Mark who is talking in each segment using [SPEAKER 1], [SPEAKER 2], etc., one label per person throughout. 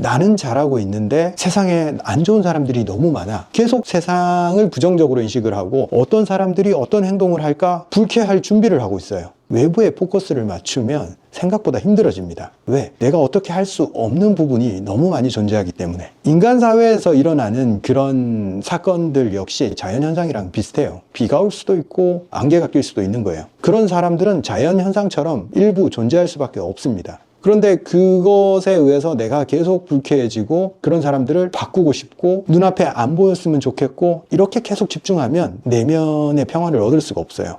[SPEAKER 1] 나는 잘하고 있는데 세상에 안 좋은 사람들이 너무 많아. 계속 세상을 부정적으로 인식을 하고 어떤 사람들이 어떤 행동을 할까 불쾌할 준비를 하고 있어요. 외부에 포커스를 맞추면 생각보다 힘들어집니다. 왜? 내가 어떻게 할 수 없는 부분이 너무 많이 존재하기 때문에. 인간 사회에서 일어나는 그런 사건들 역시 자연현상이랑 비슷해요. 비가 올 수도 있고 안개가 낄 수도 있는 거예요. 그런 사람들은 자연현상처럼 일부 존재할 수밖에 없습니다. 그런데 그것에 의해서 내가 계속 불쾌해지고 그런 사람들을 바꾸고 싶고 눈앞에 안 보였으면 좋겠고 이렇게 계속 집중하면 내면의 평화를 얻을 수가 없어요.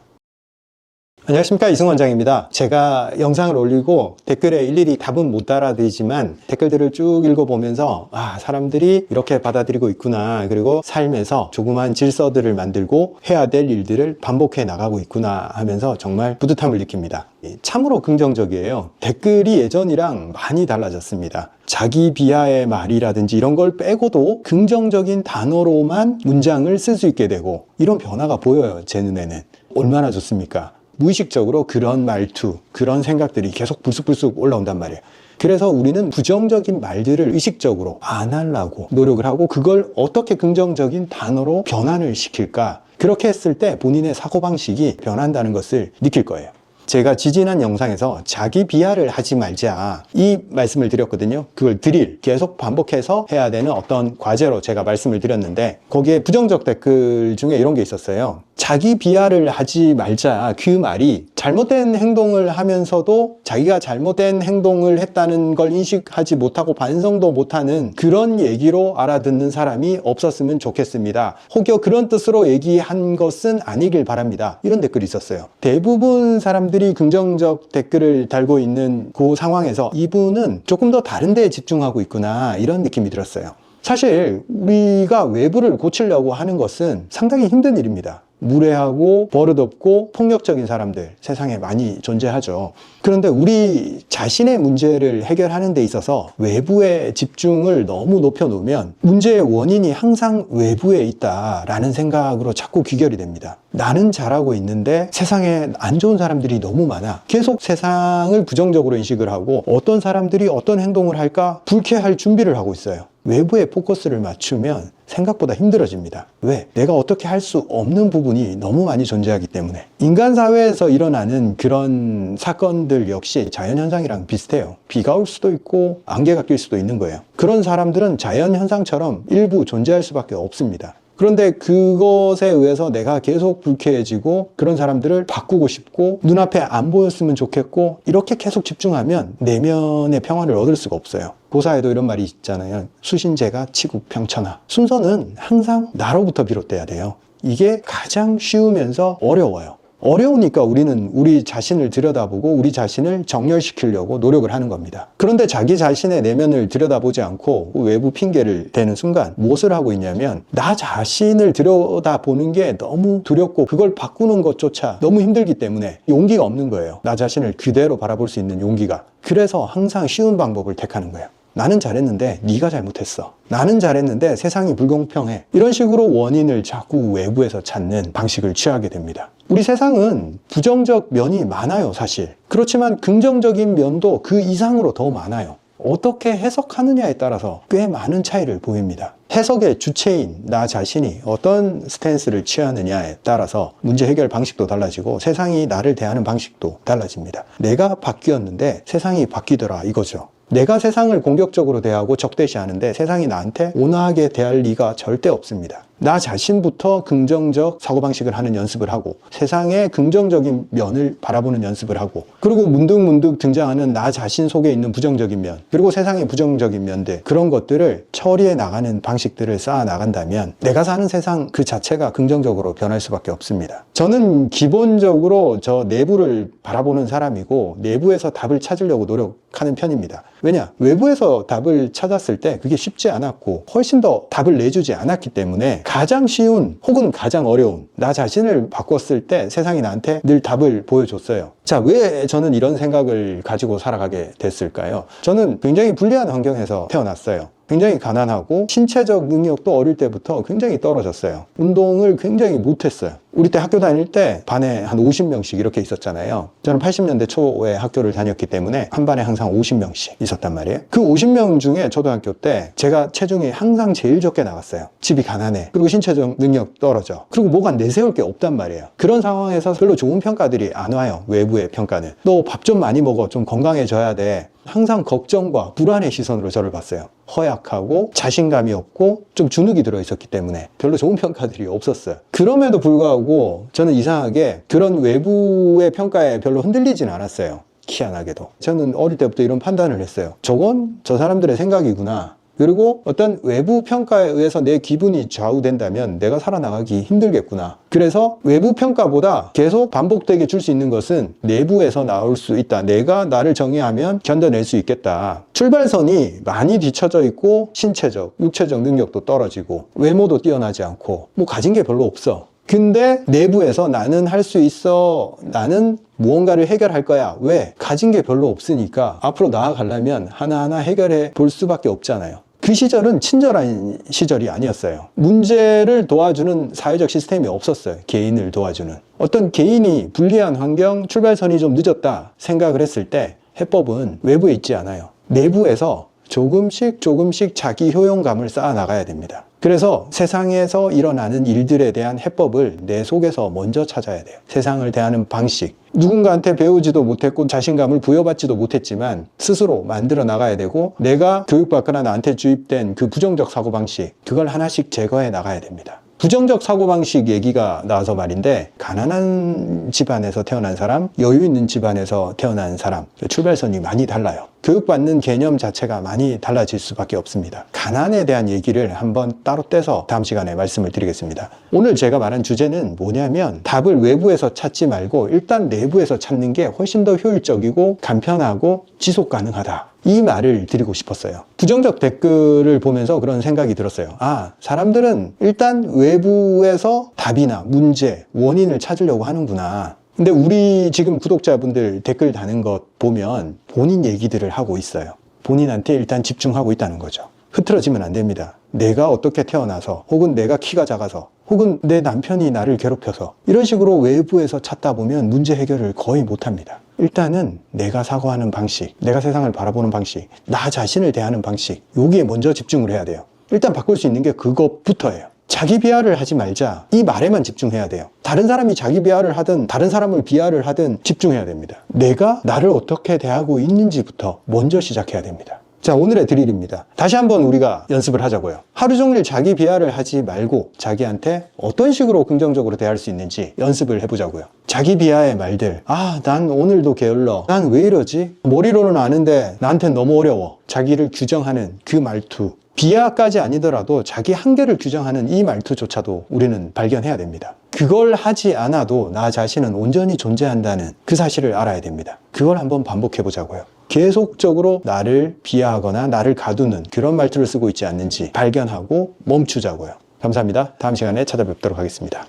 [SPEAKER 1] 안녕하십니까, 이승훈 원장입니다. 제가 영상을 올리고 댓글에 일일이 답은 못 달아드리지만 댓글들을 쭉 읽어보면서 사람들이 이렇게 받아들이고 있구나, 그리고 삶에서 조그만 질서들을 만들고 해야 될 일들을 반복해 나가고 있구나 하면서 정말 뿌듯함을 느낍니다. 참으로 긍정적이에요. 댓글이 예전이랑 많이 달라졌습니다. 자기 비하의 말이라든지 이런 걸 빼고도 긍정적인 단어로만 문장을 쓸 수 있게 되고 이런 변화가 보여요. 제 눈에는. 얼마나 좋습니까? 무의식적으로 그런 말투, 그런 생각들이 계속 불쑥불쑥 올라온단 말이에요. 그래서 우리는 부정적인 말들을 의식적으로 안 하려고 노력을 하고 그걸 어떻게 긍정적인 단어로 변환을 시킬까? 그렇게 했을 때 본인의 사고방식이 변한다는 것을 느낄 거예요. 제가 지지난 영상에서 자기 비하를 하지 말자 이 말씀을 드렸거든요. 그걸 계속 반복해서 해야 되는 어떤 과제로 제가 말씀을 드렸는데 거기에 부정적 댓글 중에 이런 게 있었어요. 자기 비하를 하지 말자, 그 말이 잘못된 행동을 하면서도 자기가 잘못된 행동을 했다는 걸 인식하지 못하고 반성도 못하는 그런 얘기로 알아듣는 사람이 없었으면 좋겠습니다. 혹여 그런 뜻으로 얘기한 것은 아니길 바랍니다. 이런 댓글이 있었어요. 대부분 사람들이 긍정적 댓글을 달고 있는 그 상황에서 이분은 조금 더 다른 데에 집중하고 있구나, 이런 느낌이 들었어요. 사실 우리가 외부를 고치려고 하는 것은 상당히 힘든 일입니다. 무례하고 버릇없고 폭력적인 사람들 세상에 많이 존재하죠. 그런데 우리 자신의 문제를 해결하는 데 있어서 외부에 집중을 너무 높여놓으면 문제의 원인이 항상 외부에 있다라는 생각으로 자꾸 귀결이 됩니다. 나는 잘하고 있는데 세상에 안 좋은 사람들이 너무 많아. 계속 세상을 부정적으로 인식을 하고 어떤 사람들이 어떤 행동을 할까 불쾌할 준비를 하고 있어요. 외부에 포커스를 맞추면 생각보다 힘들어집니다. 왜? 내가 어떻게 할 수 없는 부분이 너무 많이 존재하기 때문에. 인간 사회에서 일어나는 그런 사건들 역시 자연현상이랑 비슷해요. 비가 올 수도 있고 안개가 낄 수도 있는 거예요. 그런 사람들은 자연현상처럼 일부 존재할 수밖에 없습니다. 그런데 그것에 의해서 내가 계속 불쾌해지고 그런 사람들을 바꾸고 싶고 눈앞에 안 보였으면 좋겠고 이렇게 계속 집중하면 내면의 평화를 얻을 수가 없어요. 고사에도 이런 말이 있잖아요. 수신제가 치국평천하. 순서는 항상 나로부터 비롯돼야 돼요. 이게 가장 쉬우면서 어려워요. 어려우니까 우리는 우리 자신을 들여다보고 우리 자신을 정렬시키려고 노력을 하는 겁니다. 그런데 자기 자신의 내면을 들여다보지 않고 외부 핑계를 대는 순간 무엇을 하고 있냐면 나 자신을 들여다보는 게 너무 두렵고 그걸 바꾸는 것조차 너무 힘들기 때문에 용기가 없는 거예요. 나 자신을 그대로 바라볼 수 있는 용기가. 그래서 항상 쉬운 방법을 택하는 거예요. 나는 잘했는데 네가 잘못했어. 나는 잘했는데 세상이 불공평해. 이런 식으로 원인을 자꾸 외부에서 찾는 방식을 취하게 됩니다. 우리 세상은 부정적 면이 많아요, 사실. 그렇지만 긍정적인 면도 그 이상으로 더 많아요. 어떻게 해석하느냐에 따라서 꽤 많은 차이를 보입니다. 해석의 주체인 나 자신이 어떤 스탠스를 취하느냐에 따라서 문제 해결 방식도 달라지고 세상이 나를 대하는 방식도 달라집니다. 내가 바뀌었는데 세상이 바뀌더라, 이거죠. 내가 세상을 공격적으로 대하고 적대시하는데 세상이 나한테 온화하게 대할 리가 절대 없습니다. 나 자신부터 긍정적 사고방식을 하는 연습을 하고 세상의 긍정적인 면을 바라보는 연습을 하고 그리고 문득문득 등장하는 나 자신 속에 있는 부정적인 면 그리고 세상의 부정적인 면들 그런 것들을 처리해 나가는 방식들을 쌓아 나간다면 내가 사는 세상 그 자체가 긍정적으로 변할 수밖에 없습니다. 저는 기본적으로 저 내부를 바라보는 사람이고 내부에서 답을 찾으려고 노력하는 편입니다. 왜냐? 외부에서 답을 찾았을 때 그게 쉽지 않았고 훨씬 더 답을 내주지 않았기 때문에 가장 쉬운 혹은 가장 어려운 나 자신을 바꿨을 때 세상이 나한테 늘 답을 보여줬어요. 자, 왜 저는 이런 생각을 가지고 살아가게 됐을까요? 저는 굉장히 불리한 환경에서 태어났어요. 굉장히 가난하고 신체적 능력도 어릴 때부터 굉장히 떨어졌어요. 운동을 굉장히 못했어요. 우리 때 학교 다닐 때 반에 한 50명씩 이렇게 있었잖아요. 저는 80년대 초에 학교를 다녔기 때문에 한 반에 항상 50명씩 있었단 말이에요. 그 50명 중에 초등학교 때 제가 체중이 항상 제일 적게 나갔어요. 집이 가난해. 그리고 신체적 능력 떨어져. 그리고 뭐가 내세울 게 없단 말이에요. 그런 상황에서 별로 좋은 평가들이 안 와요. 외부의 평가는. 너 밥 좀 많이 먹어. 좀 건강해져야 돼. 항상 걱정과 불안의 시선으로 저를 봤어요. 허약하고 자신감이 없고 좀 주눅이 들어 있었기 때문에 별로 좋은 평가들이 없었어요. 그럼에도 불구하고 저는 이상하게 그런 외부의 평가에 별로 흔들리진 않았어요. 희한하게도. 저는 어릴 때부터 이런 판단을 했어요. 저건 저 사람들의 생각이구나. 그리고 어떤 외부 평가에 의해서 내 기분이 좌우된다면 내가 살아나가기 힘들겠구나. 그래서 외부 평가보다 계속 반복되게 줄 수 있는 것은 내부에서 나올 수 있다. 내가 나를 정의하면 견뎌낼 수 있겠다. 출발선이 많이 뒤처져 있고 신체적, 육체적 능력도 떨어지고 외모도 뛰어나지 않고 뭐 가진 게 별로 없어. 근데 내부에서 나는 할 수 있어. 나는 무언가를 해결할 거야. 왜? 가진 게 별로 없으니까 앞으로 나아가려면 하나하나 해결해 볼 수밖에 없잖아요. 그 시절은 친절한 시절이 아니었어요. 문제를 도와주는 사회적 시스템이 없었어요. 개인을 도와주는. 어떤 개인이 불리한 환경, 출발선이 좀 늦었다 생각을 했을 때 해법은 외부에 있지 않아요. 내부에서 조금씩 자기 효용감을 쌓아 나가야 됩니다. 그래서 세상에서 일어나는 일들에 대한 해법을 내 속에서 먼저 찾아야 돼요. 세상을 대하는 방식. 누군가한테 배우지도 못했고 자신감을 부여받지도 못했지만 스스로 만들어 나가야 되고 내가 교육받거나 나한테 주입된 그 부정적 사고방식, 그걸 하나씩 제거해 나가야 됩니다. 부정적 사고방식 얘기가 나와서 말인데 가난한 집안에서 태어난 사람, 여유 있는 집안에서 태어난 사람 출발선이 많이 달라요. 교육받는 개념 자체가 많이 달라질 수밖에 없습니다. 가난에 대한 얘기를 한번 따로 떼서 다음 시간에 말씀을 드리겠습니다. 오늘 제가 말한 주제는 뭐냐면 답을 외부에서 찾지 말고 일단 내부에서 찾는 게 훨씬 더 효율적이고 간편하고 지속 가능하다. 이 말을 드리고 싶었어요. 부정적 댓글을 보면서 그런 생각이 들었어요. 아, 사람들은 일단 외부에서 답이나 문제, 원인을 찾으려고 하는구나. 근데 우리 지금 구독자분들 댓글 다는 것 보면 본인 얘기들을 하고 있어요. 본인한테 일단 집중하고 있다는 거죠. 흐트러지면 안 됩니다. 내가 어떻게 태어나서, 혹은 내가 키가 작아서, 혹은 내 남편이 나를 괴롭혀서 이런 식으로 외부에서 찾다 보면 문제 해결을 거의 못합니다. 일단은 내가 사고하는 방식, 내가 세상을 바라보는 방식, 나 자신을 대하는 방식, 여기에 먼저 집중을 해야 돼요. 일단 바꿀 수 있는 게 그것부터예요. 자기 비하를 하지 말자. 이 말에만 집중해야 돼요. 다른 사람이 자기 비하를 하든 다른 사람을 비하를 하든 집중해야 됩니다. 내가 나를 어떻게 대하고 있는지부터 먼저 시작해야 됩니다. 자, 오늘의 드릴입니다. 다시 한번 우리가 연습을 하자고요. 하루 종일 자기 비하를 하지 말고 자기한테 어떤 식으로 긍정적으로 대할 수 있는지 연습을 해보자고요. 자기 비하의 말들. 아, 난 오늘도 게을러. 난 왜 이러지? 머리로는 아는데 나한텐 너무 어려워. 자기를 규정하는 그 말투. 비하까지 아니더라도 자기 한계를 규정하는 이 말투조차도 우리는 발견해야 됩니다. 그걸 하지 않아도 나 자신은 온전히 존재한다는 그 사실을 알아야 됩니다. 그걸 한번 반복해 보자고요. 계속적으로 나를 비하하거나 나를 가두는 그런 말투를 쓰고 있지 않는지 발견하고 멈추자고요. 감사합니다. 다음 시간에 찾아뵙도록 하겠습니다.